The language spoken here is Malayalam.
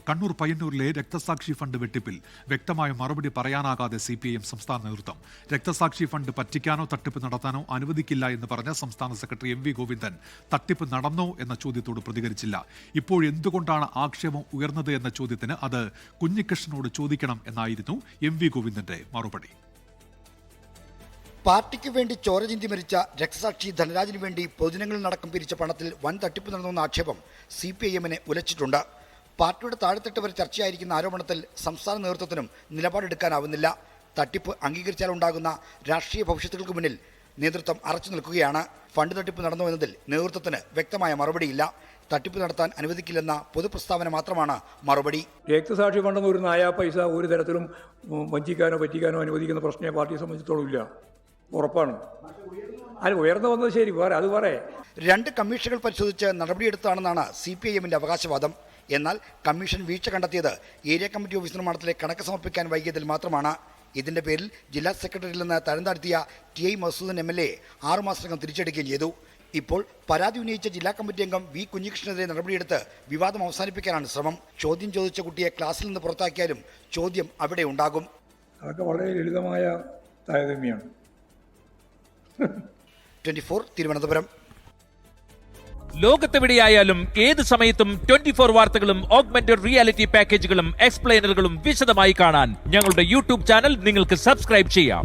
കണ്ണൂർ പയ്യന്നൂരിലെ രക്തസാക്ഷി ഫണ്ട് വെട്ടിപ്പിൽ വ്യക്തമായ മറുപടി പറയാനാകാതെ CPIM സംസ്ഥാന നേതൃത്വം. രക്തസാക്ഷി ഫണ്ട് പറ്റിക്കാനോ തട്ടിപ്പ് നടത്താനോ അനുവദിക്കില്ല എന്ന് പറഞ്ഞ സംസ്ഥാന സെക്രട്ടറി MV ഗോവിന്ദൻ തട്ടിപ്പ് നടന്നോ എന്ന ചോദ്യത്തോട് പ്രതികരിച്ചില്ല. ഇപ്പോഴെന്തുകൊണ്ടാണ് ആക്ഷേപം ഉയർന്നത് എന്ന ചോദ്യത്തിന് അത് കുഞ്ഞികൃഷ്ണനോട് ചോദിക്കണം എന്നായിരുന്നു MV ഗോവിന്ദന്റെ മറുപടി. പാർട്ടിക്ക് വേണ്ടി ചോര ചിന്തി മരിച്ച രക്തസാക്ഷി ധനരാജിന് വേണ്ടി പൊതുജനങ്ങളിലടക്കം പിരിച്ച പണത്തിൽ വൻ തട്ടിപ്പ് നടന്നുവെന്ന ആക്ഷേപം CPIM-നെ ഉലച്ചിട്ടുണ്ട്. പാർട്ടിയുടെ താഴെത്തട്ട് വരെ ചർച്ചയായിരിക്കുന്ന ആരോപണത്തിൽ സംസ്ഥാന നേതൃത്വത്തിനും നിലപാടെടുക്കാനാവുന്നില്ല. തട്ടിപ്പ് അംഗീകരിച്ചാലുണ്ടാകുന്ന രാഷ്ട്രീയ ഭവിഷ്യത്തുകൾക്ക് മുന്നിൽ നേതൃത്വം അറച്ചു നിൽക്കുകയാണ്. ഫണ്ട് തട്ടിപ്പ് നടന്നു എന്നതിൽ നേതൃത്വത്തിന് വ്യക്തമായ മറുപടിയില്ല. തട്ടിപ്പ് നടത്താൻ അനുവദിക്കില്ലെന്ന പൊതുപ്രസ്താവന മാത്രമാണ് മറുപടി. രക്തസാക്ഷി ഫണ്ടെന്ന് ഒരു നായാ പൈസ ഒരു തരത്തിലും വഞ്ചിക്കാനോ പറ്റിക്കാനോ അനുവദിക്കുന്ന പ്രശ്നമേ പാർട്ടിയെ സംബന്ധിച്ചിടത്തോളം ഇല്ല. ഉറപ്പാണ്. അത് ഉയർന്നു വന്നത് ശരി, വേറെ അത് പറയേ. 2 കമ്മീഷനുകൾ പരിശോധിച്ച് നടപടിയെടുത്താണെന്നാണ് CPIM-ന്റെ അവകാശവാദം. എന്നാൽ കമ്മീഷൻ വീഴ്ച കണ്ടെത്തിയത് ഏരിയ കമ്മിറ്റി ഓഫീസ് നിർമ്മാണത്തിലെ കണക്ക് സമർപ്പിക്കാൻ വൈകിയതിൽ മാത്രമാണ്. ഇതിന്റെ പേരിൽ ജില്ലാ സെക്രട്ടറിയിൽ നിന്ന് തരം താഴ്ത്തിയ TI മസൂദൻ MLA 6 മാസത്തിനകം തിരിച്ചെടുക്കുകയും ചെയ്തു. ഇപ്പോൾ പരാതി ഉന്നയിച്ച ജില്ലാ കമ്മിറ്റി അംഗം V കുഞ്ഞികൃഷ്ണനെതിരെ നടപടിയെടുത്ത് വിവാദം അവസാനിപ്പിക്കാനാണ് ശ്രമം. ചോദ്യം ചോദിച്ച കുട്ടിയെ ക്ലാസ്സിൽ നിന്ന് പുറത്താക്കിയാലും ചോദ്യം അവിടെ ഉണ്ടാകും. അതൊക്കെ വളരെ ലളിതമായ താരതമ്യമാണ്. 24 തിരുവനന്തപുരം. ലോകത്തെവിടെയായാലും ഏത് സമയത്തും 24 വാർത്തകളും ഓഗ്മെന്റഡ് റിയാലിറ്റി പാക്കേജുകളും എക്സ്പ്ലെയിനറുകളും വിശദമായി കാണാൻ ഞങ്ങളുടെ YouTube ചാനൽ നിങ്ങൾക്ക് സബ്സ്ക്രൈബ് ചെയ്യാം.